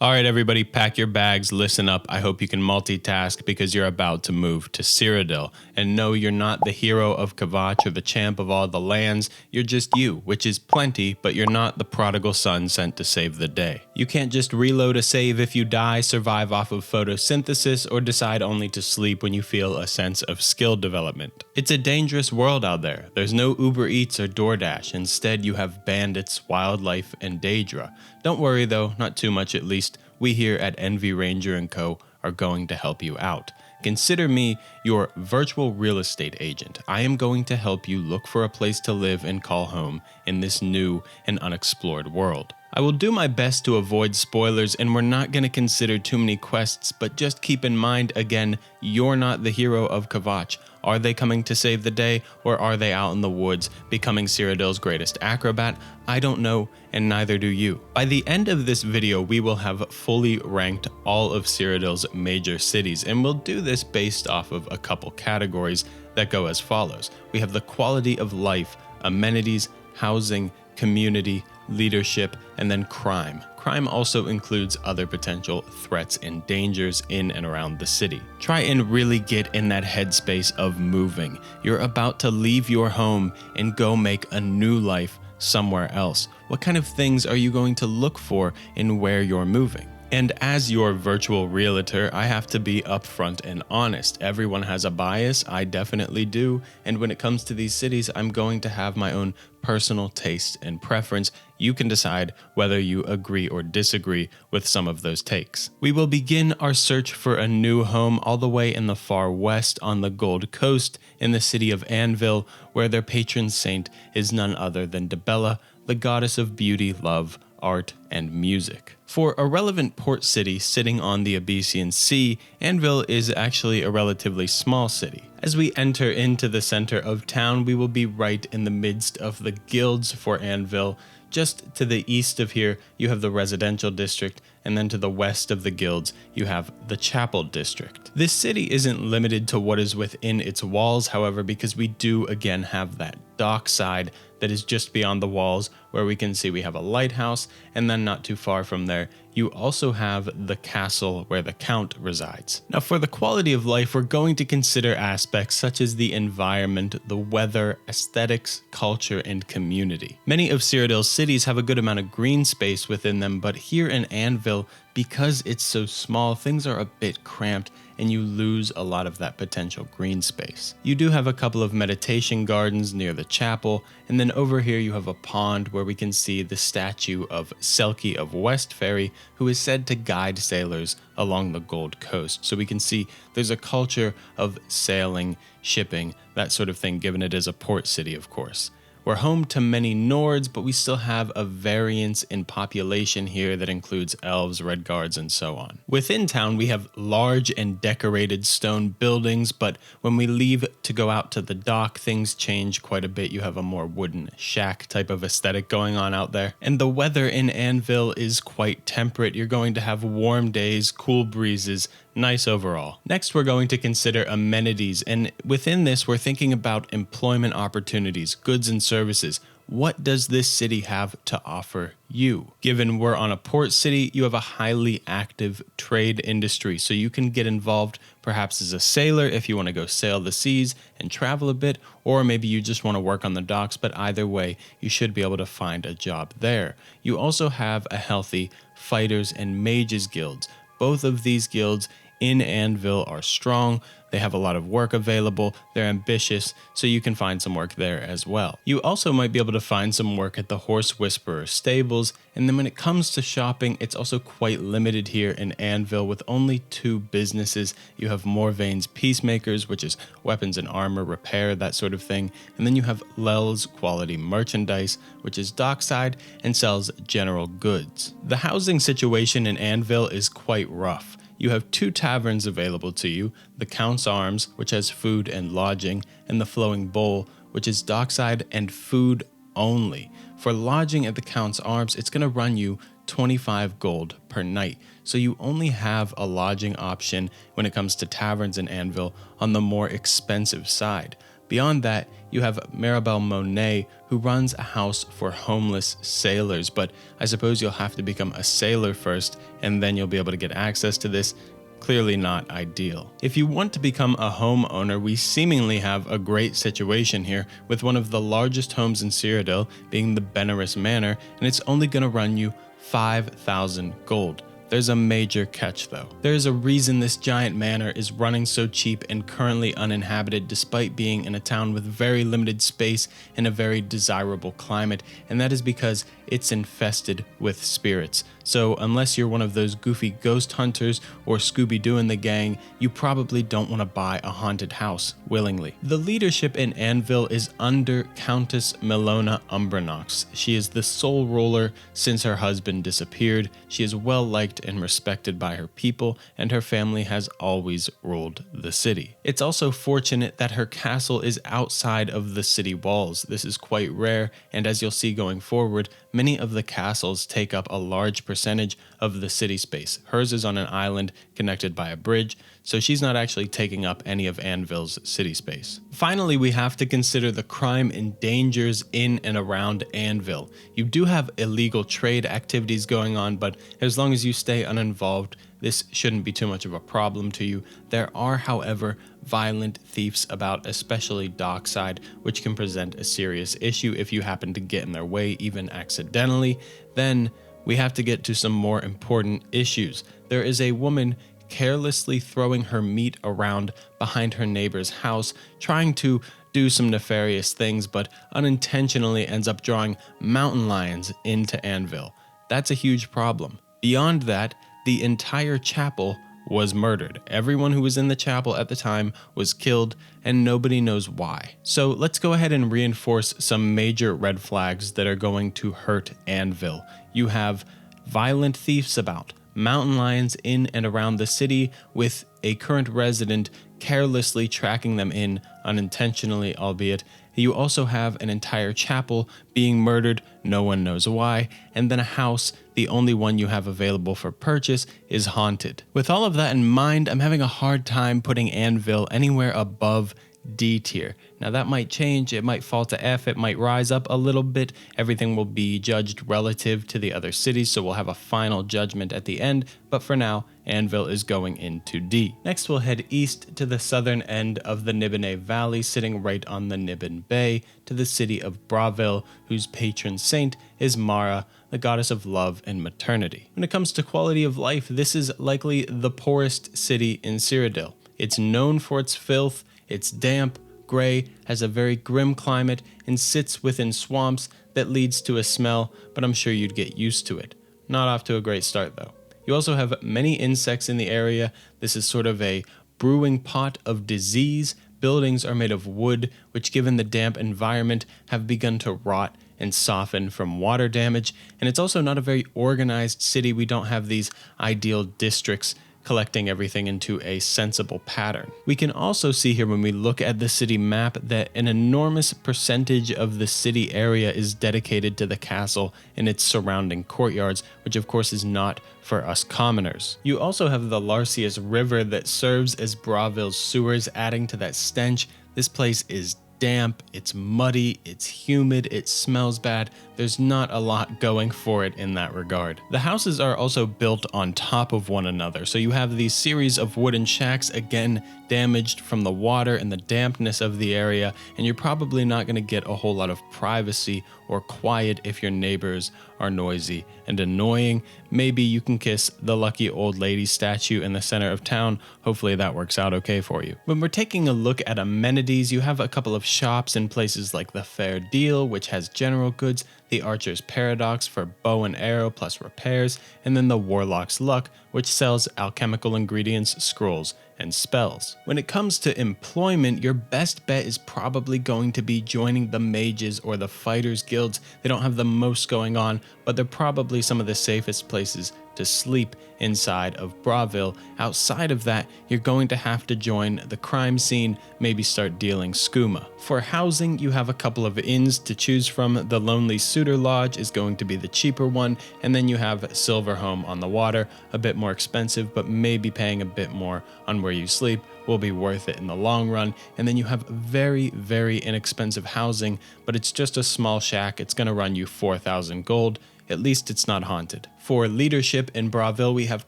All right, everybody, pack your bags, listen up. I hope you can multitask because you're about to move to Cyrodiil. And no, you're not the hero of Kvatch or the champ of all the lands. You're just you, which is plenty, but you're not the prodigal son sent to save the day. You can't just reload a save if you die, survive off of photosynthesis, or decide only to sleep when you feel a sense of skill development. It's a dangerous world out there. There's no Uber Eats or DoorDash. Instead, you have bandits, wildlife, and Daedra. Don't worry though, not too much at least. We here at Envy Ranger & Co. are going to help you out. Consider me your virtual real estate agent. I am going to help you look for a place to live and call home in this new and unexplored world. I will do my best to avoid spoilers, and we're not going to consider too many quests, but just keep in mind, again, you're not the hero of Kvatch. Are they coming to save the day, or are they out in the woods becoming Cyrodiil's greatest acrobat? I don't know, and neither do you. By the end of this video, we will have fully ranked all of Cyrodiil's major cities, and we'll do this based off of a couple categories that go as follows. We have the quality of life, amenities, housing, community, leadership, and then crime. Crime also includes other potential threats and dangers in and around the city. Try and really get in that headspace of moving. You're about to leave your home and go make a new life somewhere else. What kind of things are you going to look for in where you're moving? And as your virtual realtor, I have to be upfront and honest. Everyone has a bias, I definitely do, and when it comes to these cities, I'm going to have my own personal taste and preference. You can decide whether you agree or disagree with some of those takes. We will begin our search for a new home all the way in the far west on the Gold Coast in the city of Anvil, where their patron saint is none other than Dibella, the goddess of beauty, love, art, and music. For a relevant port city sitting on the Abyssinian Sea, Anvil is actually a relatively small city. As we enter into the center of town, we will be right in the midst of the guilds for Anvil. Just to the east of here, you have the residential district, and then to the west of the guilds, you have the chapel district. This city isn't limited to what is within its walls, however, because we do again have that dock side that is just beyond the walls, where we can see we have a lighthouse, and then not too far from there, you also have the castle where the Count resides. Now for the quality of life, we're going to consider aspects such as the environment, the weather, aesthetics, culture, and community. Many of Cyrodiil's cities have a good amount of green space within them, but here in Anvil, because it's so small, things are a bit cramped and you lose a lot of that potential green space. You do have a couple of meditation gardens near the chapel, and then over here you have a pond where we can see the statue of Selkie of Westferry, who is said to guide sailors along the Gold Coast. So we can see there's a culture of sailing, shipping, that sort of thing, given it is a port city, of course. We're home to many Nords, but we still have a variance in population here that includes elves, red guards, and so on. Within town, we have large and decorated stone buildings, but when we leave to go out to the dock, things change quite a bit. You have a more wooden shack type of aesthetic going on out there. And the weather in Anvil is quite temperate. You're going to have warm days, cool breezes, nice overall. Next, we're going to consider amenities, and within this, we're thinking about employment opportunities, goods and services. What does this city have to offer you? Given we're on a port city, you have a highly active trade industry, so you can get involved perhaps as a sailor if you want to go sail the seas and travel a bit, or maybe you just want to work on the docks, but either way, you should be able to find a job there. You also have a healthy fighters and mages guilds. Both of these guilds in Anvil are strong, they have a lot of work available, they're ambitious, so you can find some work there as well. You also might be able to find some work at the Horse Whisperer stables, and then when it comes to shopping, it's also quite limited here in Anvil with only 2 businesses. You have Morvaine's Peacemakers, which is weapons and armor repair, that sort of thing, and then you have Lel's Quality Merchandise, which is dockside and sells general goods. The housing situation in Anvil is quite rough. You have 2 taverns available to you, the Count's Arms, which has food and lodging, and the Flowing Bowl, which is dockside and food only. For lodging at the Count's Arms, it's going to run you 25 gold per night, so you only have a lodging option when it comes to taverns in Anvil on the more expensive side. Beyond that, you have Maribel Monet, who runs a house for homeless sailors, but I suppose you'll have to become a sailor first, and then you'll be able to get access to this. Clearly not ideal. If you want to become a homeowner, we seemingly have a great situation here, with one of the largest homes in Cyrodiil being the Benaris Manor, and it's only going to run you 5,000 gold. There's a major catch though. There's a reason this giant manor is running so cheap and currently uninhabited despite being in a town with very limited space and a very desirable climate, and that is because it's infested with spirits. So unless you're one of those goofy ghost hunters or Scooby-Doo in the gang, you probably don't want to buy a haunted house willingly. The leadership in Anvil is under Countess Milona Umbranox. She is the sole ruler since her husband disappeared. She is well liked and respected by her people, and her family has always ruled the city. It's also fortunate that her castle is outside of the city walls. This is quite rare, and as you'll see going forward, many of the castles take up a large percentage of the city space. Hers is on an island connected by a bridge, so she's not actually taking up any of Anvil's city space. Finally, we have to consider the crime and dangers in and around Anvil. You do have illegal trade activities going on, but as long as you stay uninvolved, this shouldn't be too much of a problem to you. There are, however, violent thieves about, especially dockside, which can present a serious issue if you happen to get in their way, even accidentally. Then we have to get to some more important issues. There is a woman carelessly throwing her meat around behind her neighbor's house, trying to do some nefarious things, but unintentionally ends up drawing mountain lions into Anvil. That's a huge problem. Beyond that, the entire chapel was murdered. Everyone who was in the chapel at the time was killed, and nobody knows why. So let's go ahead and reinforce some major red flags that are going to hurt Anvil. You have violent thieves about, mountain lions in and around the city, with a current resident carelessly tracking them in, unintentionally albeit. You also have an entire chapel being murdered, no one knows why, and then a house, the only one you have available for purchase, is haunted. With all of that in mind, I'm having a hard time putting Anvil anywhere above D tier. Now that might change, it might fall to F, it might rise up a little bit. Everything will be judged relative to the other cities, so we'll have a final judgment at the end, but for now, Anvil is going into D. Next we'll head east to the southern end of the Nibene Valley, sitting right on the Niben Bay, to the city of Bravil, whose patron saint is Mara, the goddess of love and maternity. When it comes to quality of life, this is likely the poorest city in Cyrodiil. It's known for its filth. It's damp, gray, has a very grim climate, and sits within swamps that leads to a smell, but I'm sure you'd get used to it. Not off to a great start though. You also have many insects in the area. This is sort of a brewing pot of disease. Buildings are made of wood, which given the damp environment have begun to rot and soften from water damage, and it's also not a very organized city. We don't have these ideal districts collecting everything into a sensible pattern. We can also see here when we look at the city map that an enormous percentage of the city area is dedicated to the castle and its surrounding courtyards, which of course is not for us commoners. You also have the Larcius River that serves as Bravil's sewers, adding to that stench. This place is damp, it's muddy, it's humid, it smells bad. There's not a lot going for it in that regard. The houses are also built on top of one another, so you have these series of wooden shacks, again damaged from the water and the dampness of the area, and you're probably not going to get a whole lot of privacy or quiet if your neighbors are noisy and annoying. Maybe you can kiss the lucky old lady statue in the center of town. Hopefully that works out okay for you. When we're taking a look at amenities, you have a couple of shops in places like the Fair Deal, which has general goods, the Archer's Paradox for bow and arrow plus repairs, and then the Warlock's Luck, which sells alchemical ingredients, scrolls, and spells. When it comes to employment, your best bet is probably going to be joining the mages or the fighters guilds. They don't have the most going on, but they're probably some of the safest places to sleep inside of Bravil. Outside of that, you're going to have to join the crime scene, maybe start dealing skooma. For housing, you have a couple of inns to choose from. The Lonely Suitor Lodge is going to be the cheaper one, and then you have Silverhome on the water, a bit more expensive, but maybe paying a bit more on where you sleep will be worth it in the long run. And then you have very, very inexpensive housing, but it's just a small shack. It's going to run you 4,000 gold. At least it's not haunted. For leadership in Bravil, we have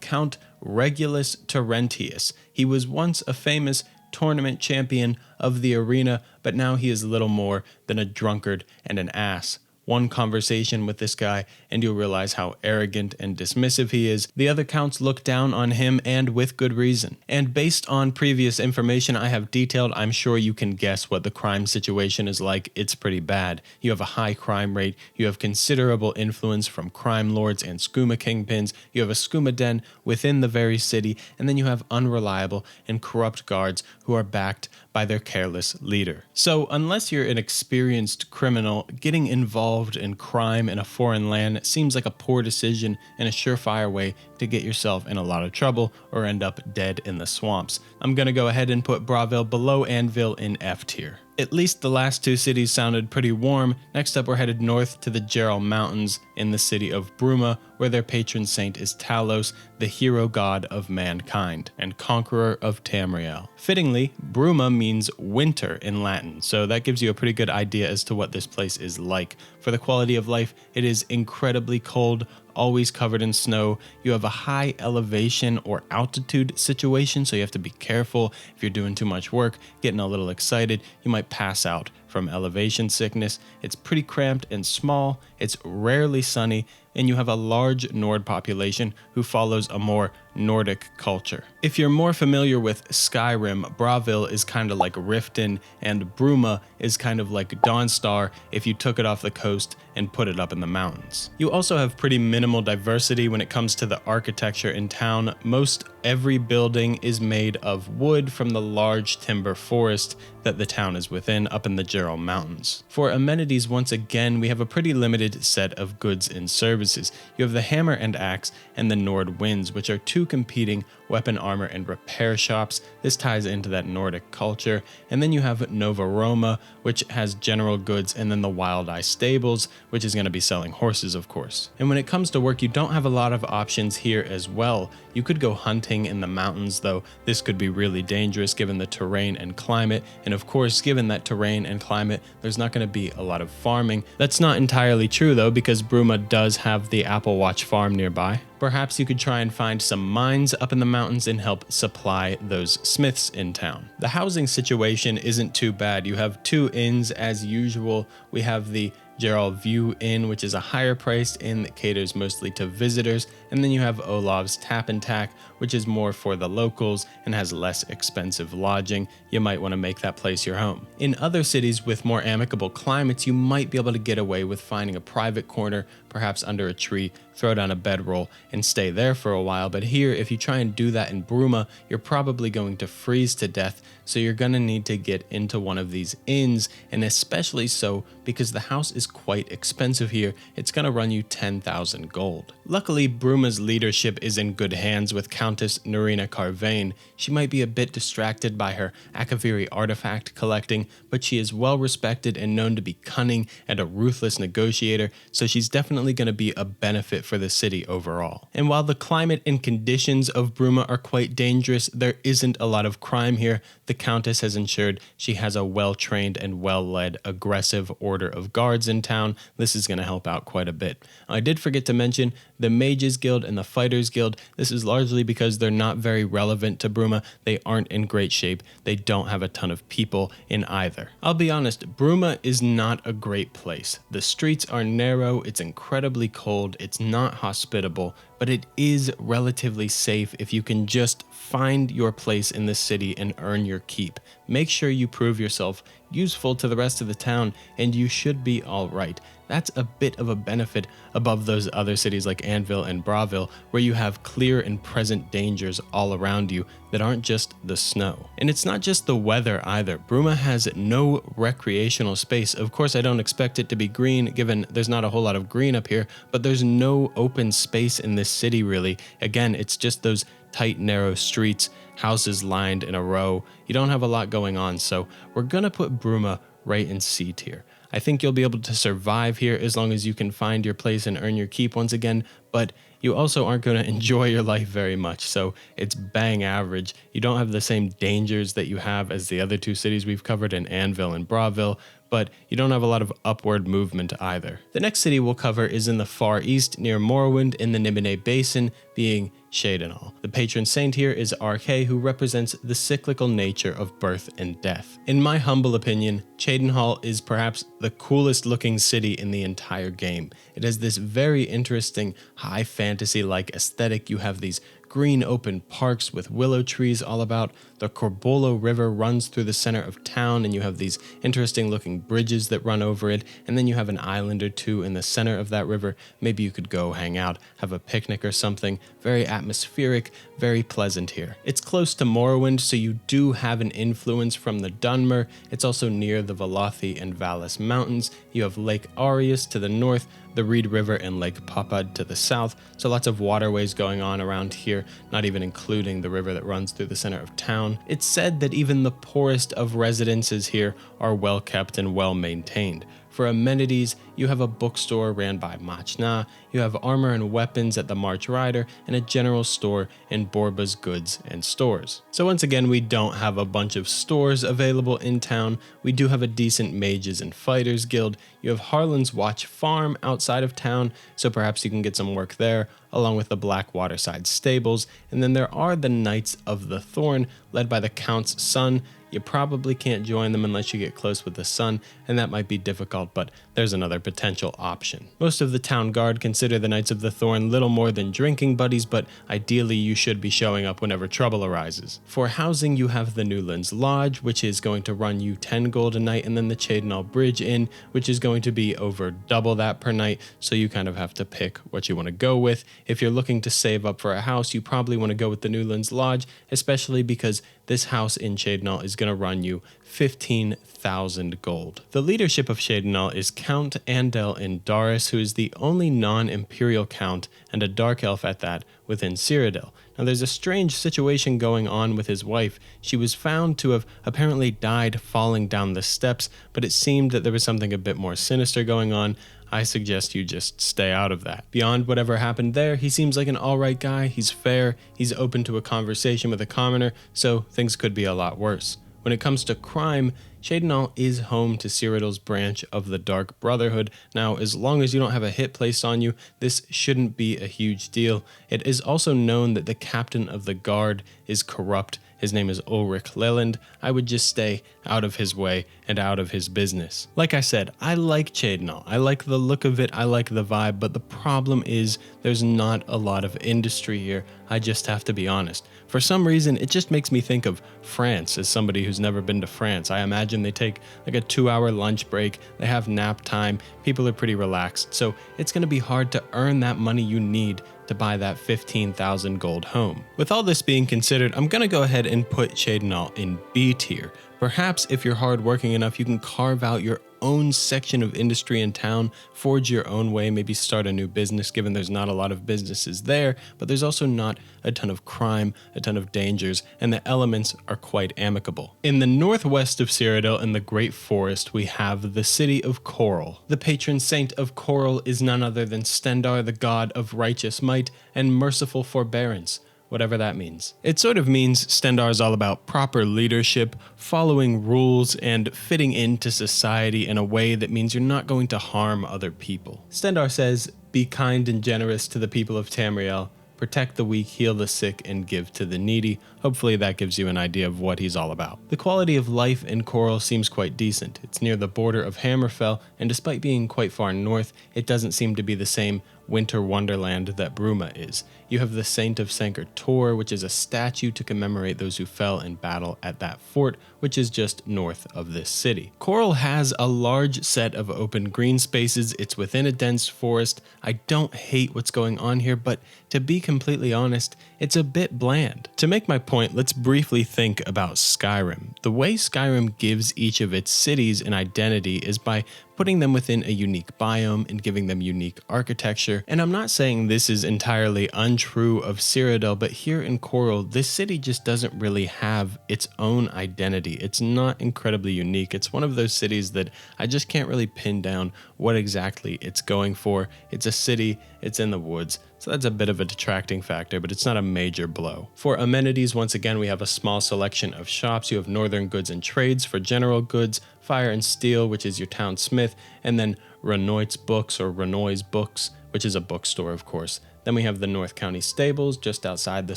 Count Regulus Terentius. He was once a famous tournament champion of the arena, but now he is little more than a drunkard and an ass. One conversation with this guy and you'll realize how arrogant and dismissive he is. The other counts look down on him, and with good reason. And based on previous information I have detailed, I'm sure you can guess what the crime situation is like. It's pretty bad. You have a high crime rate, you have considerable influence from crime lords and skooma kingpins, you have a skooma den within the very city, and then you have unreliable and corrupt guards who are backed by their careless leader. So unless you're an experienced criminal, getting involved in crime in a foreign land seems like a poor decision and a surefire way to get yourself in a lot of trouble or end up dead in the swamps. I'm gonna go ahead and put Bravil below Anvil in F tier. At least the last two cities sounded pretty warm. Next up, we're headed north to the Chorrol Mountains in the city of Bruma, where their patron saint is Talos, the hero god of mankind and conqueror of Tamriel. Fittingly, Bruma means winter in Latin, so that gives you a pretty good idea as to what this place is like. For the quality of life, it is incredibly cold, always covered in snow. You have a high elevation or altitude situation, so you have to be careful. If you're doing too much work, getting a little excited, you might pass out from elevation sickness. It's pretty cramped and small, it's rarely sunny, and you have a large Nord population who follows a more Nordic culture. If you're more familiar with Skyrim, Bravil is kind of like Riften, and Bruma is kind of like Dawnstar if you took it off the coast and put it up in the mountains. You also have pretty minimal diversity when it comes to the architecture in town. Most every building is made of wood from the large timber forest that the town is within up in the Chorrol Mountains. For amenities, once again, we have a pretty limited set of goods and services. You have the Hammer and Axe and the Nord Winds, which are two competing weapon, armor, and repair shops. This ties into that Nordic culture. And then you have Nova Roma, which has general goods, and then the Wild Eye Stables, which is going to be selling horses, of course. And when it comes to work, you don't have a lot of options here as well. You could go hunting in the mountains, though this could be really dangerous given the terrain and climate. And of course, given that terrain and climate, there's not going to be a lot of farming. That's not entirely true though, because Bruma does have the Apple Watch farm nearby. Perhaps you could try and find some mines up in the mountains and help supply those smiths in town. The housing situation isn't too bad. You have two inns as usual. We have the Chorrol View Inn, which is a higher priced inn that caters mostly to visitors, and then you have Olav's Tap and Tack, which is more for the locals and has less expensive lodging. You might want to make that place your home. In other cities with more amicable climates, you might be able to get away with finding a private corner, perhaps under a tree, throw down a bedroll, and stay there for a while. But here, if you try and do that in Bruma, you're probably going to freeze to death, so you're going to need to get into one of these inns, and especially so because the house is quite expensive here. It's going to run you 10,000 gold. Luckily, Bruma's leadership is in good hands with Countess Nerina Carvain. She might be a bit distracted by her Akaviri artifact collecting, but she is well respected and known to be cunning and a ruthless negotiator, so she's definitely going to be a benefit for the city overall. And while the climate and conditions of Bruma are quite dangerous, there isn't a lot of crime here. The Countess has ensured she has a well-trained and well-led aggressive order of guards in town. This is going to help out quite a bit. I did forget to mention the Mages Guild and the Fighters Guild. This is largely because they're not very relevant to Bruma. They aren't in great shape. They don't have a ton of people in either. I'll be honest, Bruma is not a great place. The streets are narrow, it's incredibly cold, it's not hospitable, but it is relatively safe if you can just find your place in the city and earn your keep. Make sure you prove yourself useful to the rest of the town, and you should be all right. That's a bit of a benefit above those other cities like Anvil and Bravil, where you have clear and present dangers all around you that aren't just the snow. And it's not just the weather either. Bruma has no recreational space. Of course, I don't expect it to be green, given there's not a whole lot of green up here, but there's no open space in this city really. Again, it's just those tight, narrow streets, houses lined in a row. You don't have a lot going on, so we're gonna put Bruma right in C tier. I think you'll be able to survive here as long as you can find your place and earn your keep once again, but you also aren't going to enjoy your life very much, so it's bang average. You don't have the same dangers that you have as the other two cities we've covered in Anvil and Bravil, but you don't have a lot of upward movement either. The next city we'll cover is in the far east near Morrowind in the Nibene Basin, being Cheydinhal. The patron saint here is RK, who represents the cyclical nature of birth and death. In my humble opinion, Cheydinhal is perhaps the coolest looking city in the entire game. It has this very interesting high fantasy-like aesthetic. You have these green open parks with willow trees all about. The Chorrol River runs through the center of town, and you have these interesting looking bridges that run over it, and then you have an island or two in the center of that river. Maybe you could go hang out, have a picnic or something. Very atmospheric, very pleasant here. It's close to Morrowind, so you do have an influence from the Dunmer. It's also near the Velothi and Vallis Mountains. You have Lake Aureus to the north, the Reed River and Lake Popad to the south, so lots of waterways going on around here, not even including the river that runs through the center of town. It's said that even the poorest of residences here are well kept and well maintained. For amenities, you have a bookstore ran by Machna, you have armor and weapons at the March Rider, and a general store in Borba's Goods and Stores. So once again, we don't have a bunch of stores available in town. We do have a decent Mages and Fighters Guild. You have Harlan's Watch Farm outside of town, so perhaps you can get some work there, along with the Blackwaterside Stables. And then there are the Knights of the Thorn, led by the Count's son. You probably can't join them unless you get close with the sun, and that might be difficult, but there's another potential option. Most of the town guard consider the Knights of the Thorn little more than drinking buddies, but ideally you should be showing up whenever trouble arises. For housing, you have the Newlands Lodge, which is going to run you 10 gold a night, and then the Cheydinhal Bridge Inn, which is going to be over double that per night, so you kind of have to pick what you want to go with. If you're looking to save up for a house, you probably want to go with the Newlands Lodge, especially because this house in Cheydinhal is going to run you 15,000 gold. The leadership of Cheydinhal is Count Andel Indaris, who is the only non-imperial count and a dark elf at that within Cyrodiil. Now there's a strange situation going on with his wife. She was found to have apparently died falling down the steps, but it seemed that there was something a bit more sinister going on. I suggest you just stay out of that. Beyond whatever happened there, he seems like an alright guy, he's fair, he's open to a conversation with a commoner, so things could be a lot worse. When it comes to crime, Cheydinhal is home to Cyrodiil's branch of the Dark Brotherhood. Now, as long as you don't have a hit placed on you, this shouldn't be a huge deal. It is also known that the captain of the guard is corrupt. His name is Ulrich Leland. I would just stay out of his way and out of his business. Like I said, I like Cheydinhal. I like the look of it, I like the vibe, but the problem is there's not a lot of industry here. I just have to be honest. For some reason, it just makes me think of France as somebody who's never been to France. I imagine they take like a 2-hour lunch break, they have nap time, people are pretty relaxed, so it's going to be hard to earn that money you need to buy that 15,000 gold home. With all this being considered, I'm going to go ahead and put Cheydinhal in B tier. Perhaps if you're hardworking enough, you can carve out your own section of industry in town, forge your own way, maybe start a new business given there's not a lot of businesses there, but there's also not a ton of crime, a ton of dangers, and the elements are quite amicable. In the northwest of Cyrodiil in the Great Forest, we have the city of Chorrol. The patron saint of Chorrol is none other than Stendarr, the god of righteous might and merciful forbearance. Whatever that means. It sort of means Stendarr is all about proper leadership, following rules, and fitting into society in a way that means you're not going to harm other people. Stendarr says, "Be kind and generous to the people of Tamriel, protect the weak, heal the sick, and give to the needy." Hopefully that gives you an idea of what he's all about. The quality of life in Chorrol seems quite decent. It's near the border of Hammerfell, and despite being quite far north, it doesn't seem to be the same winter wonderland that Bruma is. You have the Saint of Sancre Tor, which is a statue to commemorate those who fell in battle at that fort, which is just north of this city. Chorrol has a large set of open green spaces. It's within a dense forest. I don't hate what's going on here, but to be completely honest, it's a bit bland. To make my point, let's briefly think about Skyrim. The way Skyrim gives each of its cities an identity is by putting them within a unique biome and giving them unique architecture. And I'm not saying this is entirely untrue of Cyrodiil, but here in Chorrol, this city just doesn't really have its own identity. It's not incredibly unique. It's one of those cities that I just can't really pin down what exactly it's going for. It's a city, it's in the woods, so that's a bit of a detracting factor, but it's not a major blow. For amenities, once again, we have a small selection of shops. You have Northern Goods and Trades for general goods, Fire and Steel, which is your town smith, and then Renoit's Books or Renoy's Books, which is a bookstore, of course. Then we have the North County Stables just outside the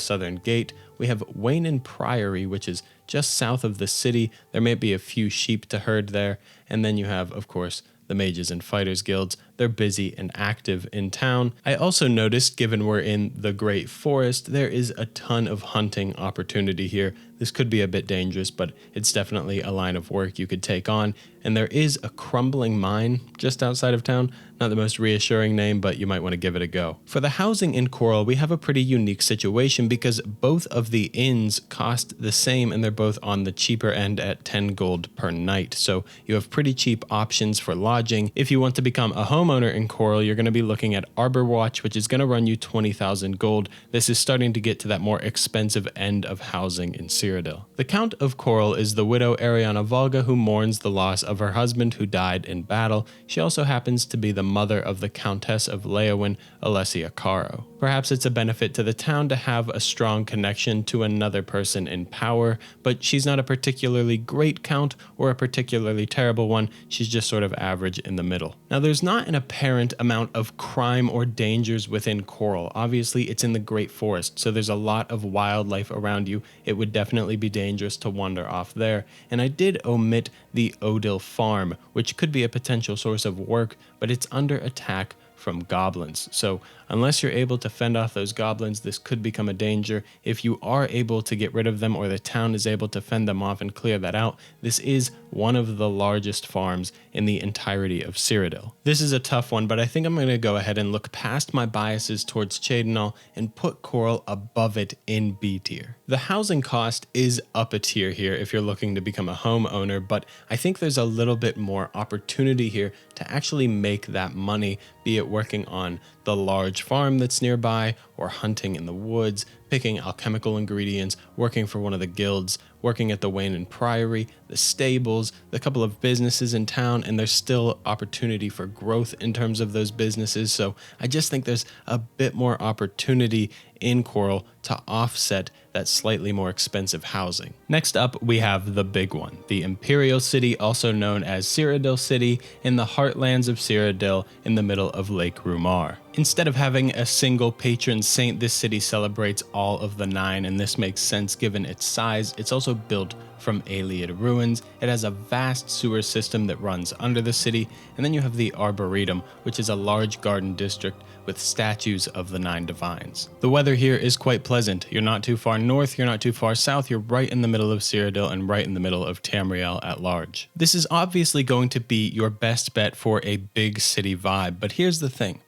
southern gate. We have Wayne Priory, which is just south of the city. There may be a few sheep to herd there. And then you have, of course, the Mages and Fighters Guilds. They're busy and active in town. I also noticed, given we're in the Great Forest, there is a ton of hunting opportunity here. This could be a bit dangerous, but it's definitely a line of work you could take on. And there is a crumbling mine just outside of town. Not the most reassuring name, but you might want to give it a go. For the housing in Chorrol, we have a pretty unique situation because both of the inns cost the same and they're both on the cheaper end at 10 gold per night. So you have pretty cheap options for lodging. If you want to become a homeowner in Chorrol, you're going to be looking at Arbor Watch, which is going to run you 20,000 gold. This is starting to get to that more expensive end of housing in Cyrodiil. The Count of Chorrol is the widow Ariana Volga who mourns the loss of her husband who died in battle. She also happens to be the mother of the Countess of Leyawiin, Alessia Caro. Perhaps it's a benefit to the town to have a strong connection to another person in power, but she's not a particularly great count or a particularly terrible one. She's just sort of average in the middle. Now, there's not an apparent amount of crime or dangers within Chorrol. Obviously, it's in the Great Forest, so there's a lot of wildlife around you. It would definitely be dangerous to wander off there. And I did omit the Cyrodiil farm, which could be a potential source of work, but it's under attack from goblins. So unless you're able to fend off those goblins, this could become a danger. If you are able to get rid of them or the town is able to fend them off and clear that out, this is one of the largest farms in the entirety of Cyrodiil. This is a tough one, but I think I'm going to go ahead and look past my biases towards Cheydinhal and put Chorrol above it in B tier. The housing cost is up a tier here if you're looking to become a homeowner, but I think there's a little bit more opportunity here to actually make that money, be it working on the large farm that's nearby or hunting in the woods, picking alchemical ingredients, working for one of the guilds, working at the Wayne Priory, the stables, the couple of businesses in town, and there's still opportunity for growth in terms of those businesses. So I just think there's a bit more opportunity in Chorrol to offset that slightly more expensive housing. Next up, we have the big one, the Imperial City, also known as Cyrodiil City, in the heartlands of Cyrodiil in the middle of Lake Rumar. Instead of having a single patron saint, this city celebrates all of the 9, and this makes sense given its size. It's also built from Ayleid ruins. It has a vast sewer system that runs under the city, and then you have the Arboretum, which is a large garden district with statues of the 9 divines. The weather here is quite pleasant. You're not too far north, you're not too far south, you're right in the middle of Cyrodiil and right in the middle of Tamriel at large. This is obviously going to be your best bet for a big city vibe, but here's the thing.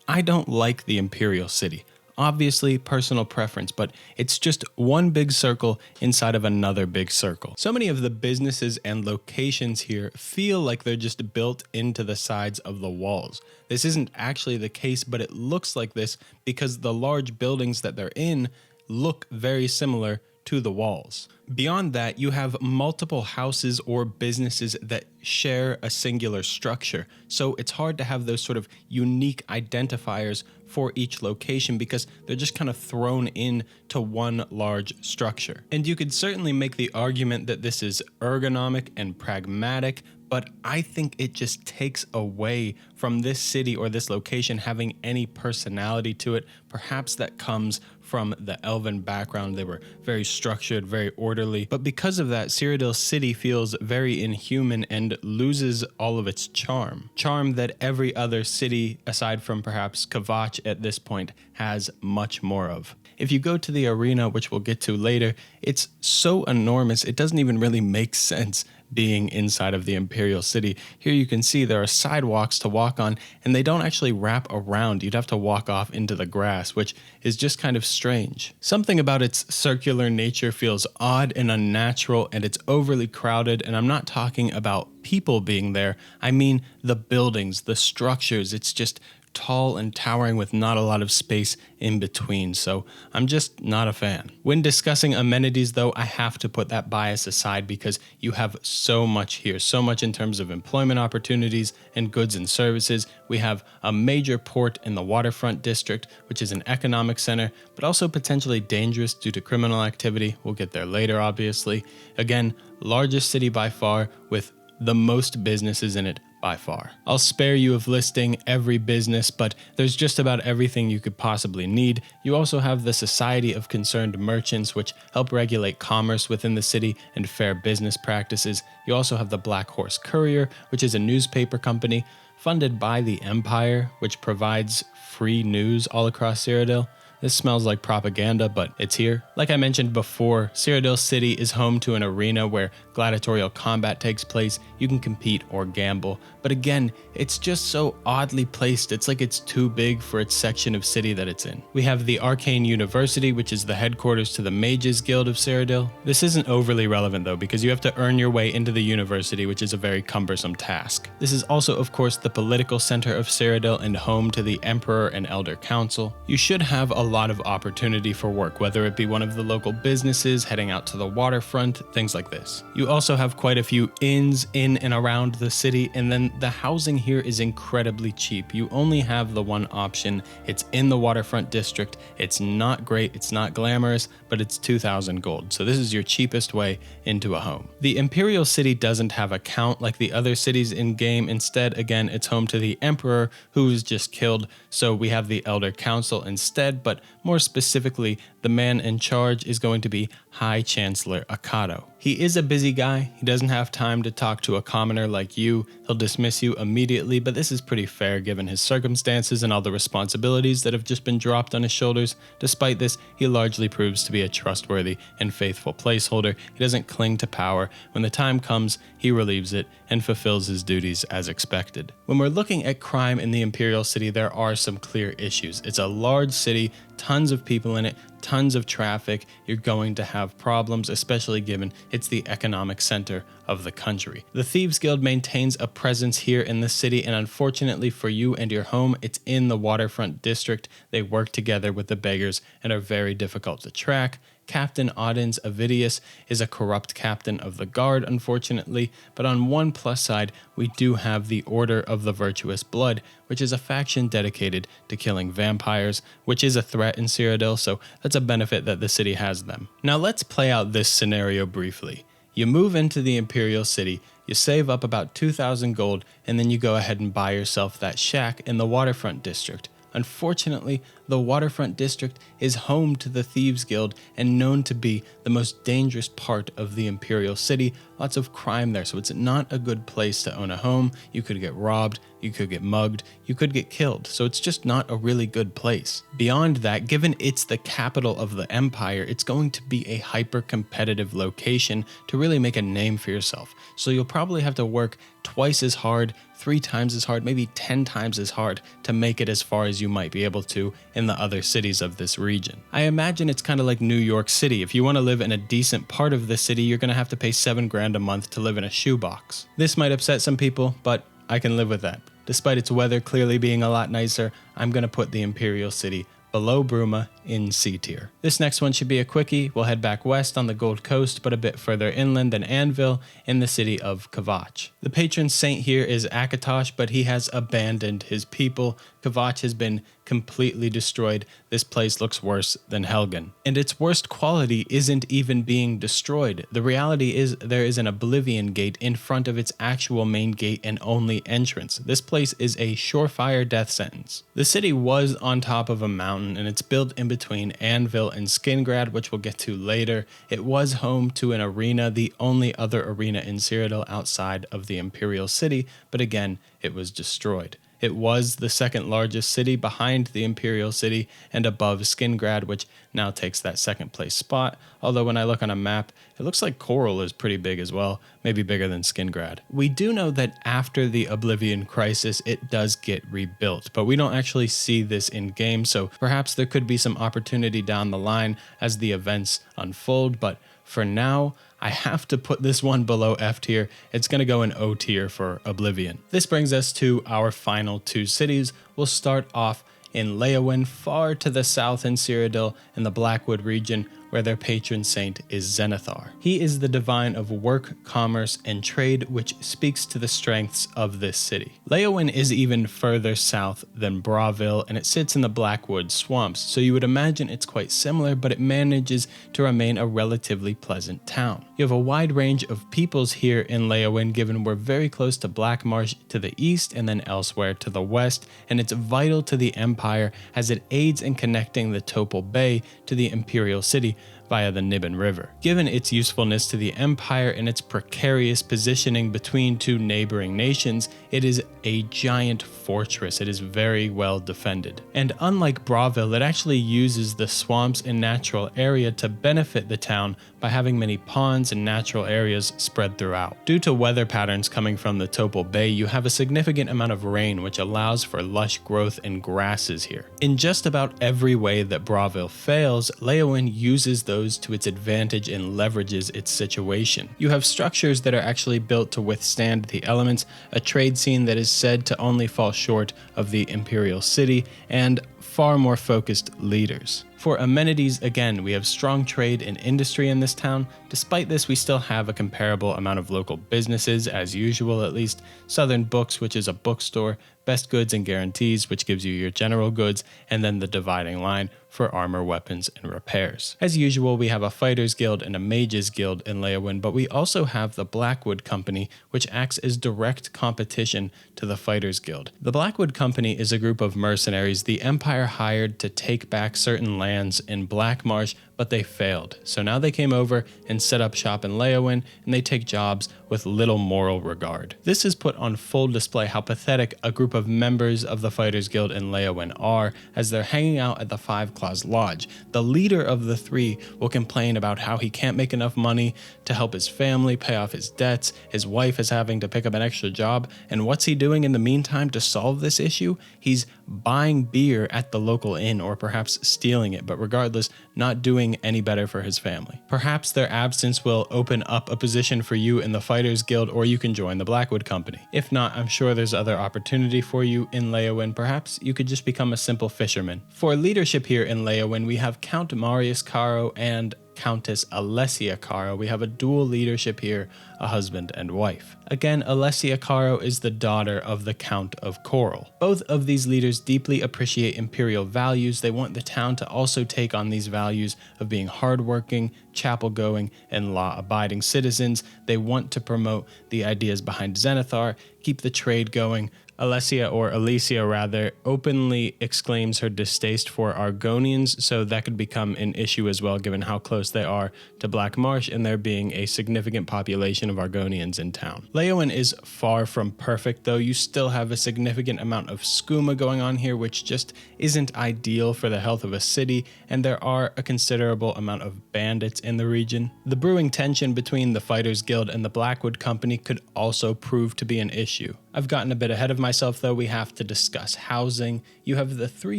I don't like the Imperial City. Obviously, personal preference, but it's just one big circle inside of another big circle. So many of the businesses and locations here feel like they're just built into the sides of the walls. This isn't actually the case, but it looks like this because the large buildings that they're in look very similar to the walls. Beyond that, you have multiple houses or businesses that share a singular structure. So it's hard to have those sort of unique identifiers for each location because they're just kind of thrown in to one large structure. And you could certainly make the argument that this is ergonomic and pragmatic, but I think it just takes away from this city or this location having any personality to it. Perhaps that comes from the elven background. They were very structured, very orderly. But because of that, Cyrodiil City feels very inhuman and loses all of its charm. Charm that every other city, aside from perhaps Kvatch at this point, has much more of. if you go to the arena, which we'll get to later, it's so enormous, it doesn't even really make sense being inside of the Imperial City. Here you can see there are sidewalks to walk on, and they don't actually wrap around. You'd have to walk off into the grass, which is just kind of strange. Something about its circular nature feels odd and unnatural, and it's overly crowded, and I'm not talking about people being there. I mean the buildings, the structures. It's just tall and towering with not a lot of space in between, so I'm just not a fan. When discussing amenities though, I have to put that bias aside because you have so much here, so much in terms of employment opportunities and goods and services. We have a major port in the waterfront district, which is an economic center, but also potentially dangerous due to criminal activity. We'll get there later, obviously. Again, largest city by far with the most businesses in it by far. I'll spare you of listing every business, but there's just about everything you could possibly need. You also have the Society of Concerned Merchants, which help regulate commerce within the city and fair business practices. You also have the Black Horse Courier, which is a newspaper company funded by the Empire, which provides free news all across Cyrodiil. This smells like propaganda, but it's here. Like I mentioned before, Cyrodiil City is home to an arena where gladiatorial combat takes place. You can compete or gamble, but again, it's just so oddly placed. It's like it's too big for its section of city that it's in. We have the Arcane University, which is the headquarters to the Mages Guild of Cyrodiil. This isn't overly relevant though, because you have to earn your way into the university, which is a very cumbersome task. This is also, of course, the political center of Cyrodiil and home to the Emperor and Elder Council. You should have a lot of opportunity for work, whether it be one of the local businesses, heading out to the waterfront, things like this. You also have quite a few inns in and around the city, and then the housing here is incredibly cheap. You only have the one option. It's in the waterfront district. It's not great, it's not glamorous, but it's 2,000 gold. So this is your cheapest way into a home. The Imperial City doesn't have a count like the other cities in game. Instead, again, it's home to the Emperor, who was just killed. So we have the Elder Council instead, but more specifically, the man in charge is going to be High Chancellor Akato. He is a busy guy. He doesn't have time to talk to a commoner like you. He'll dismiss you immediately, but this is pretty fair given his circumstances and all the responsibilities that have just been dropped on his shoulders. Despite this, he largely proves to be a trustworthy and faithful placeholder. He doesn't cling to power. When the time comes, he relieves it and fulfills his duties as expected. When we're looking at crime in the Imperial City, there are some clear issues. It's a large city, tons of people in it, tons of traffic. You're going to have problems, especially given it's the economic center of the country. The Thieves Guild maintains a presence here in the city, and unfortunately for you and your home, it's in the waterfront district. They work together with the beggars and are very difficult to track. Captain Audens Avidius is a corrupt captain of the guard, unfortunately, but on one plus side, we do have the Order of the Virtuous Blood, which is a faction dedicated to killing vampires, which is a threat in Cyrodiil, so that's a benefit that the city has them. Now let's play out this scenario briefly. You move into the Imperial City, you save up about 2,000 gold, and then you go ahead and buy yourself that shack in the waterfront district. Unfortunately, the waterfront district is home to the Thieves Guild and known to be the most dangerous part of the Imperial City. Lots of crime there, so it's not a good place to own a home. You could get robbed, you could get mugged, you could get killed, so it's just not a really good place. Beyond that, given it's the capital of the Empire, it's going to be a hyper-competitive location to really make a name for yourself. So you'll probably have to work twice as hard, 3 times as hard, maybe 10 times as hard to make it as far as you might be able to in the other cities of this region. I imagine it's kind of like New York City. If you want to live in a decent part of the city, you're going to have to pay 7 grand a month to live in a shoebox. This might upset some people, but I can live with that. Despite its weather clearly being a lot nicer, I'm going to put the Imperial City below Bruma in C tier. This next one should be a quickie. We'll head back west on the Gold Coast, but a bit further inland than Anvil in the city of Kvatch. The patron saint here is Akatosh, but he has abandoned his people. Kvatch has been completely destroyed. This place looks worse than Helgen. And its worst quality isn't even being destroyed. The reality is there is an Oblivion gate in front of its actual main gate and only entrance. This place is a surefire death sentence. The city was on top of a mountain, and it's built in between Anvil and Skingrad, which we'll get to later. It was home to an arena, the only other arena in Cyrodiil outside of the Imperial City, but again, it was destroyed. It was the second largest city behind the Imperial City and above Skingrad, which now takes that second place spot. Although when I look on a map, it looks like Chorrol is pretty big as well, maybe bigger than Skingrad. We do know that after the Oblivion crisis, it does get rebuilt, but we don't actually see this in game, so perhaps there could be some opportunity down the line as the events unfold, but for now, I have to put this one below F tier. It's going to go in O tier for Oblivion. This brings us to our final two cities. We'll start off in Leyawiin, far to the south in Cyrodiil in the Blackwood region, where their patron saint is Zenithar. He is the divine of work, commerce, and trade, which speaks to the strengths of this city. Leyawiin is even further south than Bravil, and it sits in the Blackwood swamps, so you would imagine it's quite similar, but it manages to remain a relatively pleasant town. You have a wide range of peoples here in Leyawiin, given we're very close to Blackmarsh to the east and then elsewhere to the west, and it's vital to the Empire as it aids in connecting the Topal Bay to the Imperial City via the Niben River. Given its usefulness to the Empire and its precarious positioning between two neighboring nations, it is a giant fortress. It is very well defended. And unlike Bravil, it actually uses the swamps and natural area to benefit the town by having many ponds and natural areas spread throughout. Due to weather patterns coming from the Topal Bay, you have a significant amount of rain, which allows for lush growth and grasses here. In just about every way that Bravil fails, Leyawiin uses those to its advantage and leverages its situation. You have structures that are actually built to withstand the elements, a trade scene that is said to only fall short of the Imperial City, and far more focused leaders. For amenities, again, we have strong trade and industry in this town. Despite this, we still have a comparable amount of local businesses, as usual at least. Southern Books, which is a bookstore, Best Goods and Guarantees, which gives you your general goods, and then the dividing line for armor, weapons, and repairs. As usual, we have a Fighters Guild and a Mages Guild in Leyawiin, but we also have the Blackwood Company, which acts as direct competition to the Fighters Guild. The Blackwood Company is a group of mercenaries the Empire hired to take back certain lands in Blackmarsh, but they failed. So now they came over and set up shop in Leyawiin, and they take jobs with little moral regard. This has put on full display how pathetic a group of members of the Fighters Guild in Leyawiin are, as they're hanging out at the Five Claws Lodge. The leader of the three will complain about how he can't make enough money to help his family pay off his debts, his wife is having to pick up an extra job, and what's he doing in the meantime to solve this issue? He's buying beer at the local inn, or perhaps stealing it, but regardless, not doing any better for his family. Perhaps their absence will open up a position for you in the Fighters Guild, or you can join the Blackwood Company. If not, I'm sure there's other opportunity for you in Leyawiin. Perhaps you could just become a simple fisherman. For leadership here in Leyawiin, we have Count Marius Caro and Countess Alessia Caro. We have a dual leadership here, a husband and wife. Again, Alessia Caro is the daughter of the Count of Chorrol. Both of these leaders deeply appreciate imperial values. They want the town to also take on these values of being hardworking, chapel-going, and law-abiding citizens. They want to promote the ideas behind Zenithar, keep the trade going. Alessia, or Alicia rather, openly exclaims her distaste for Argonians, so that could become an issue as well given how close they are to Blackmarsh and there being a significant population of Argonians in town. Leyawiin is far from perfect though. You still have a significant amount of skooma going on here, which just isn't ideal for the health of a city, and there are a considerable amount of bandits in the region. The brewing tension between the Fighters Guild and the Blackwood Company could also prove to be an issue. I've gotten a bit ahead of myself though. We have to discuss housing. You have the Three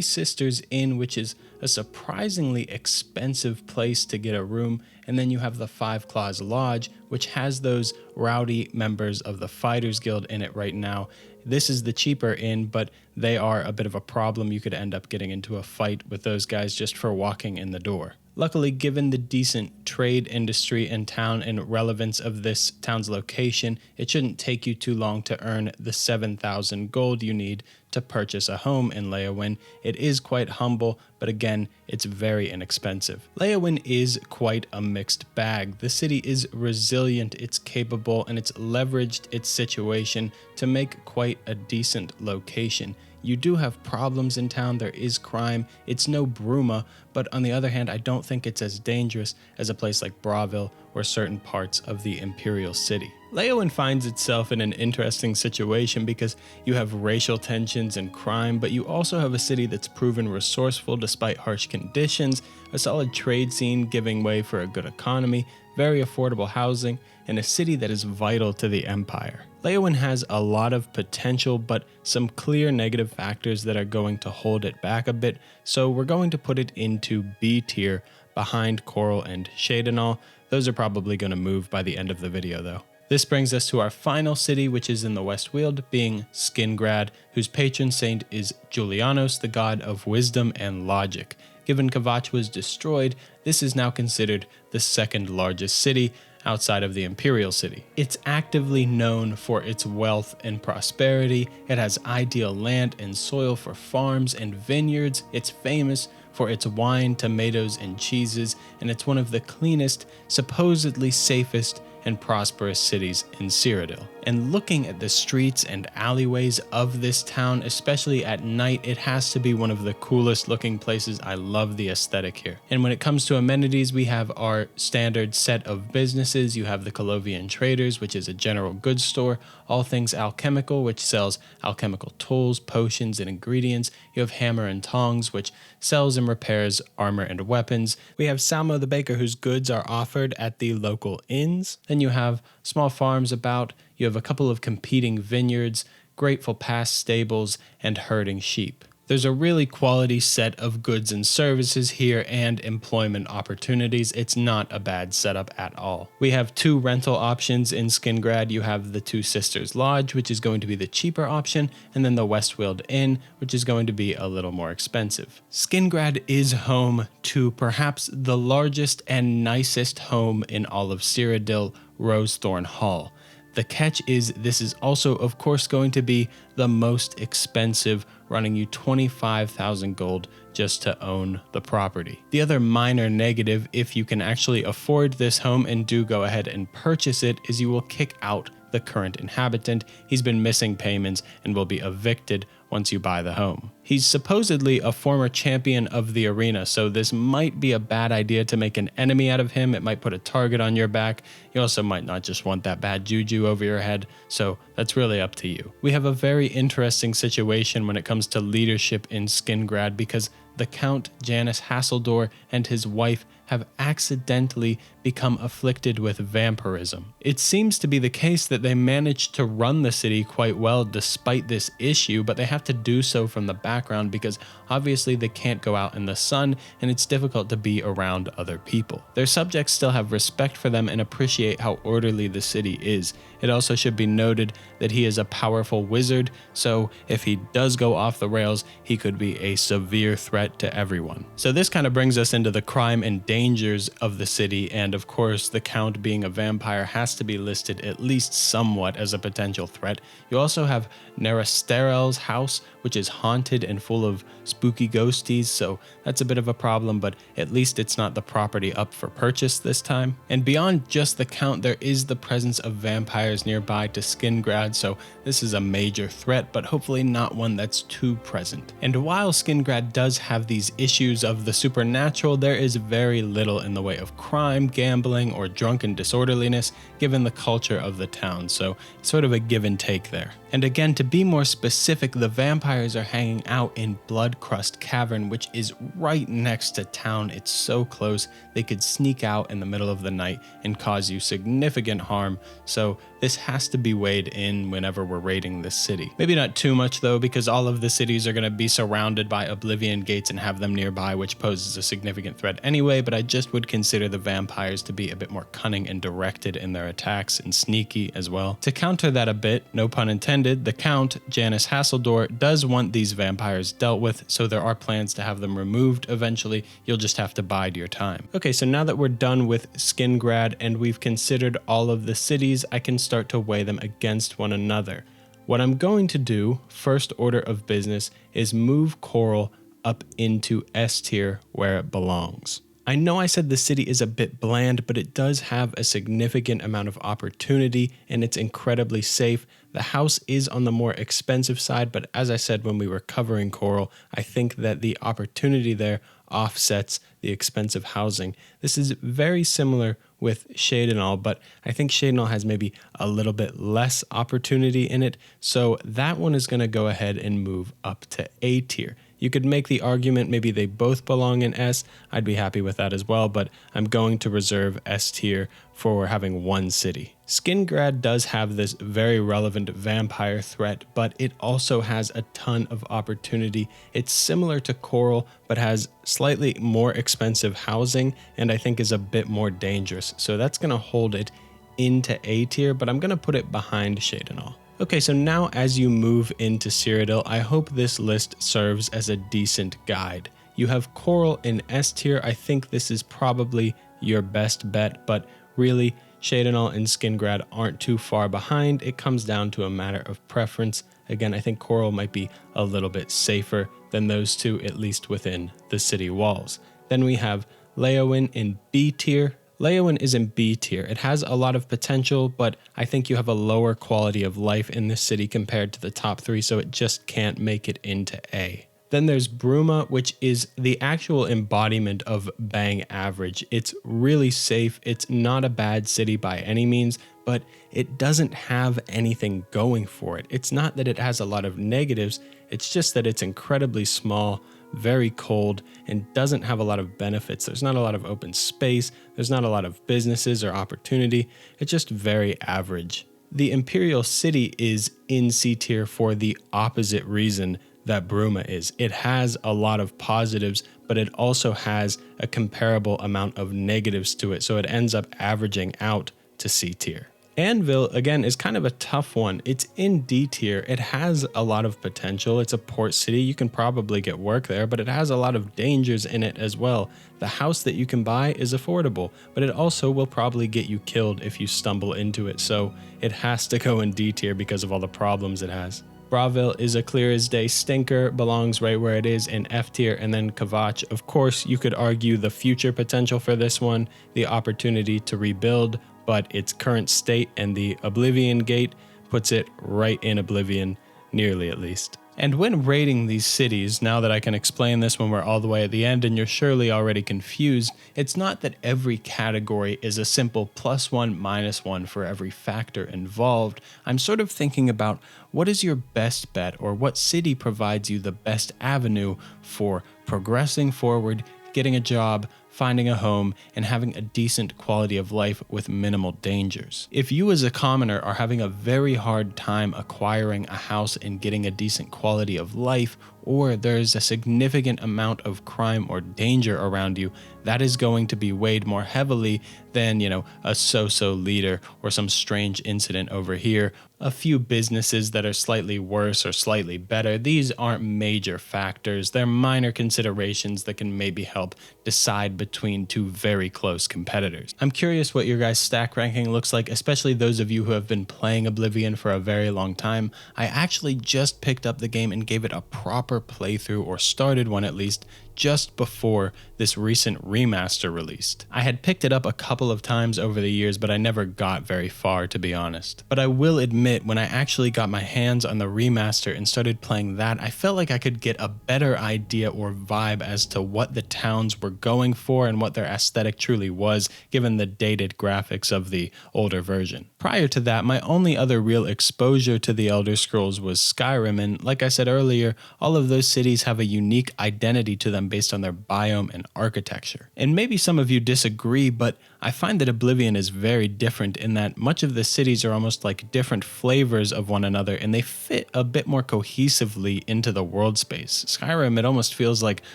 Sisters Inn, which is a surprisingly expensive place to get a room, and then you have the Five Claws Lodge, which has those rowdy members of the Fighters Guild in it right now. This is the cheaper inn, but they are a bit of a problem. You could end up getting into a fight with those guys just for walking in the door. Luckily, given the decent trade industry in town and relevance of this town's location, it shouldn't take you too long to earn the 7,000 gold you need to purchase a home in Leyawiin. It is quite humble, but again, it's very inexpensive. Leyawiin is quite a mixed bag. The city is resilient, it's capable, and it's leveraged its situation to make quite a decent location. You do have problems in town, there is crime, it's no Bruma, but on the other hand, I don't think it's as dangerous as a place like Bravil or certain parts of the Imperial City. Leyawiin finds itself in an interesting situation because you have racial tensions and crime, but you also have a city that's proven resourceful despite harsh conditions, a solid trade scene giving way for a good economy, very affordable housing, and a city that is vital to the Empire. Leyawiin has a lot of potential, but some clear negative factors that are going to hold it back a bit, so we're going to put it into B tier behind Chorrol and Cheydinhal. Those are probably going to move by the end of the video though. This brings us to our final city, which is in the Westweald, being Skingrad, whose patron saint is Julianos, the god of wisdom and logic. Given Kvatch was destroyed, this is now considered the second largest city outside of the Imperial City. It's actively known for its wealth and prosperity. It has ideal land and soil for farms and vineyards. It's famous for its wine, tomatoes, and cheeses, and it's one of the cleanest, supposedly safest, and prosperous cities in Cyrodiil. And looking at the streets and alleyways of this town, especially at night, it has to be one of the coolest looking places. I love the aesthetic here. And when it comes to amenities, we have our standard set of businesses. You have the Colovian Traders, which is a general goods store, all things alchemical, which sells alchemical tools, potions, and ingredients. You have Hammer and Tongs, which sells and repairs armor and weapons. We have Salmo the Baker, whose goods are offered at the local inns. Then you have small farms about. You have a couple of competing vineyards, Grateful Pass stables, and herding sheep. There's a really quality set of goods and services here and employment opportunities. It's not a bad setup at all. We have two rental options in Skingrad. You have the Two Sisters Lodge, which is going to be the cheaper option, and then the Westweald Inn, which is going to be a little more expensive. Skingrad is home to perhaps the largest and nicest home in all of Cyrodiil, Rosethorn Hall. The catch is this is also, of course, going to be the most expensive, running you 25,000 gold just to own the property. The other minor negative, if you can actually afford this home and do go ahead and purchase it, is you will kick out the current inhabitant. He's been missing payments and will be evicted once you buy the home. He's supposedly a former champion of the arena, so this might be a bad idea to make an enemy out of him. It might put a target on your back. You also might not just want that bad juju over your head, so that's really up to you. We have a very interesting situation when it comes to leadership in Skingrad because the Count Janus Hasseldor and his wife have accidentally become afflicted with vampirism. It seems to be the case that they managed to run the city quite well despite this issue, but they have to do so from the background because obviously they can't go out in the sun and it's difficult to be around other people. Their subjects still have respect for them and appreciate how orderly the city is. It also should be noted that he is a powerful wizard, so if he does go off the rails, he could be a severe threat to everyone. So this kind of brings us into the crime and dangers of the city, and of course the Count being a vampire has to be listed at least somewhat as a potential threat. You also have Nerasterel's house, which is haunted and full of spooky ghosties, so that's a bit of a problem, but at least it's not the property up for purchase this time. And beyond just the Count, there is the presence of vampires nearby to Skingrad, so this is a major threat, but hopefully not one that's too present. And while Skingrad does have these issues of the supernatural, there is very little in the way of crime, gambling, or drunken disorderliness given the culture of the town, so it's sort of a give and take there. And again, to be more specific, the vampires are hanging out in Bloodcrust Cavern, which is right next to town. It's so close, they could sneak out in the middle of the night and cause you significant harm, so this has to be weighed in whenever we're raiding this city. Maybe not too much though, because all of the cities are going to be surrounded by Oblivion gates and have them nearby, which poses a significant threat anyway, but I just would consider the vampires to be a bit more cunning and directed in their attacks and sneaky as well. To counter that a bit, no pun intended, the Count, Janus Hasseldor, does want these vampires dealt with, so there are plans to have them removed eventually. You'll just have to bide your time. Okay, so now that we're done with Skingrad and we've considered all of the cities, I can start to weigh them against one another. What I'm going to do, first order of business, is move Chorrol up into S tier where it belongs. I know I said the city is a bit bland, but it does have a significant amount of opportunity and it's incredibly safe. The house is on the more expensive side, but as I said when we were covering Chorrol, I think that the opportunity there offsets the expensive housing. This is very similar with Cheydinhal, but I think Cheydinhal has maybe a little bit less opportunity in it, so that one is going to go ahead and move up to A tier. You could make the argument maybe they both belong in S. I'd be happy with that as well, but I'm going to reserve S tier for having one city. Skingrad does have this very relevant vampire threat, but it also has a ton of opportunity. It's similar to Chorrol, but has slightly more expensive housing, and I think is a bit more dangerous. So that's going to hold it into A tier, but I'm going to put it behind Cheydinhal. Okay, so now as you move into Cyrodiil, I hope this list serves as a decent guide. You have Chorrol in S tier. I think this is probably your best bet, but really, Cheydinhal and Skingrad aren't too far behind. It comes down to a matter of preference. Again, I think Chorrol might be a little bit safer than those two, at least within the city walls. Then we have Leyawiin in B tier. Leyawiin is in B tier. It has a lot of potential, but I think you have a lower quality of life in this city compared to the top three, so it just can't make it into A. Then there's Bruma, which is the actual embodiment of bang average. It's really safe. It's not a bad city by any means, but it doesn't have anything going for it. It's not that it has a lot of negatives, it's just that it's incredibly small, very cold, and doesn't have a lot of benefits. There's not a lot of open space, there's not a lot of businesses or opportunity. It's just very average. The Imperial City is in C tier for the opposite reason that Bruma is. It has a lot of positives, but it also has a comparable amount of negatives to it, so it ends up averaging out to C tier. Anvil, again, is kind of a tough one. It's in D tier. It has a lot of potential. It's a port city. You can probably get work there, but it has a lot of dangers in it as well. The house that you can buy is affordable, but it also will probably get you killed if you stumble into it, so it has to go in D tier because of all the problems it has. Bravil is a clear as day stinker, belongs right where it is in F tier, and then Kvatch. Of course, you could argue the future potential for this one, the opportunity to rebuild, but its current state and the Oblivion gate puts it right in Oblivion, nearly at least. And when rating these cities, now that I can explain this when we're all the way at the end and you're surely already confused, it's not that every category is a simple +1, -1 for every factor involved. I'm sort of thinking about what is your best bet, or what city provides you the best avenue for progressing forward, getting a job, finding a home, and having a decent quality of life with minimal dangers. If you as a commoner are having a very hard time acquiring a house and getting a decent quality of life, or there's a significant amount of crime or danger around you, that is going to be weighed more heavily than, a so-so leader or some strange incident over here. A few businesses that are slightly worse or slightly better. These aren't major factors. They're minor considerations that can maybe help decide between two very close competitors. I'm curious what your guys' stack ranking looks like, especially those of you who have been playing Oblivion for a very long time. I actually just picked up the game and gave it a proper playthrough, or started one at least, just before this recent remaster released. I had picked it up a couple of times over the years, but I never got very far, to be honest. But I will admit, when I actually got my hands on the remaster and started playing that, I felt like I could get a better idea or vibe as to what the towns were going for and what their aesthetic truly was, given the dated graphics of the older version. Prior to that, my only other real exposure to the Elder Scrolls was Skyrim, and like I said earlier, all of those cities have a unique identity to them based on their biome and architecture. And maybe some of you disagree, but I find that Oblivion is very different in that much of the cities are almost like different flavors of one another, and they fit a bit more cohesively into the world space. Skyrim, it almost feels like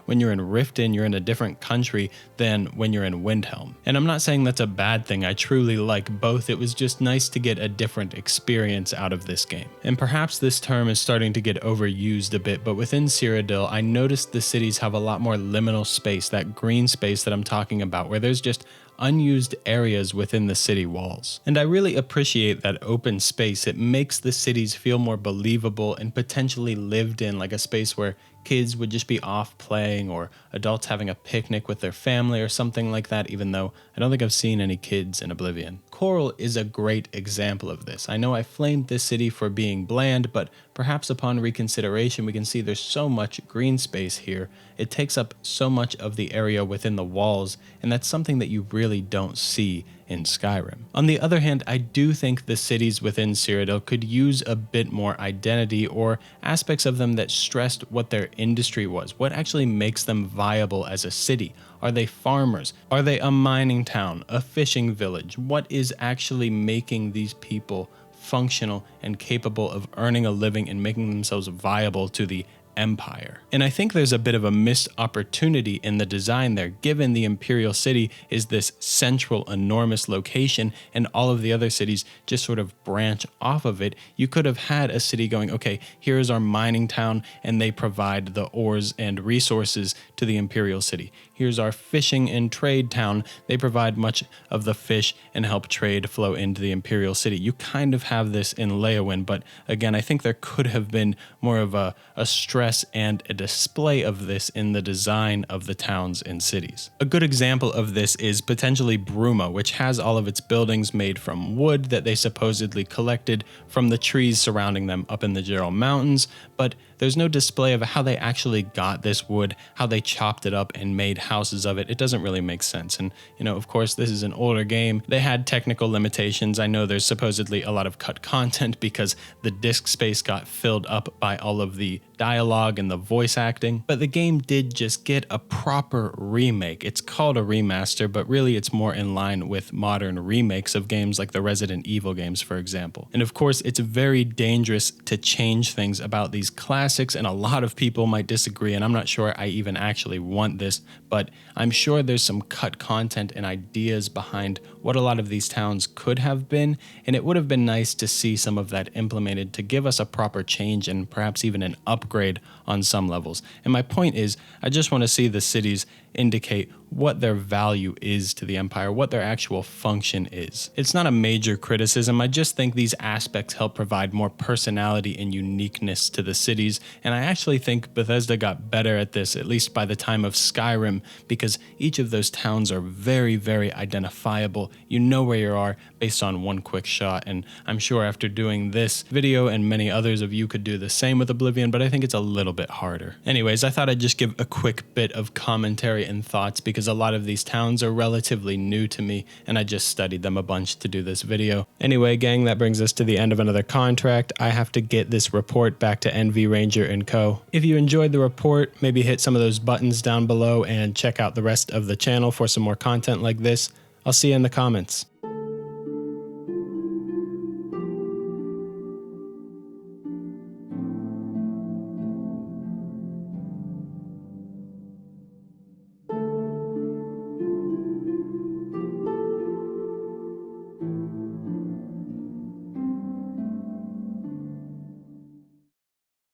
when you're in Riften, you're in a different country than when you're in Windhelm. And I'm not saying that's a bad thing, I truly like both. It was just nice to get a different experience out of this game. And perhaps this term is starting to get overused a bit, but within Cyrodiil, I noticed the cities have a lot more liminal space, that green space that I'm talking about, where there's just unused areas within the city walls. And I really appreciate that open space. It makes the cities feel more believable and potentially lived in, like a space where kids would just be off playing or adults having a picnic with their family or something like that, even though I don't think I've seen any kids in Oblivion. Chorrol is a great example of this. I know I flamed this city for being bland, but perhaps upon reconsideration we can see there's so much green space here. It takes up so much of the area within the walls, and that's something that you really don't see in Skyrim. On the other hand, I do think the cities within Cyrodiil could use a bit more identity or aspects of them that stressed what their industry was, what actually makes them viable as a city. Are they farmers? Are they a mining town, a fishing village? What is actually making these people functional and capable of earning a living and making themselves viable to the Empire? And I think there's a bit of a missed opportunity in the design there, given the Imperial City is this central enormous location and all of the other cities just sort of branch off of it. You could have had a city going, okay, here's our mining town and they provide the ores and resources to the Imperial City. Here's our fishing and trade town. They provide much of the fish and help trade flow into the Imperial City. You kind of have this in Leyawiin, but again, I think there could have been more of a stress and a display of this in the design of the towns and cities. A good example of this is potentially Bruma, which has all of its buildings made from wood that they supposedly collected from the trees surrounding them up in the Chorrol Mountains, but there's no display of how they actually got this wood, how they chopped it up and made houses of it. It doesn't really make sense. And, of course, this is an older game. They had technical limitations. I know there's supposedly a lot of cut content because the disk space got filled up by all of the dialogue and the voice acting, but the game did just get a proper remake. It's called a remaster, but really it's more in line with modern remakes of games like the Resident Evil games, for example. And of course, it's very dangerous to change things about these classics, and a lot of people might disagree, and I'm not sure I even actually want this, but I'm sure there's some cut content and ideas behind what a lot of these towns could have been, and it would have been nice to see some of that implemented to give us a proper change and perhaps even an upgrade on some levels. And my point is, I just want to see the cities indicate what their value is to the Empire, what their actual function is. It's not a major criticism, I just think these aspects help provide more personality and uniqueness to the cities, and I actually think Bethesda got better at this, at least by the time of Skyrim, because each of those towns are very, very identifiable. You know where you are based on one quick shot, and I'm sure after doing this video and many others of you could do the same with Oblivion, but I think it's a little bit harder. Anyways, I thought I'd just give a quick bit of commentary and thoughts because a lot of these towns are relatively new to me and I just studied them a bunch to do this video. Anyway, gang, that brings us to the end of another contract. I have to get this report back to NV Ranger & Co. If you enjoyed the report, maybe hit some of those buttons down below and check out the rest of the channel for some more content like this. I'll see you in the comments.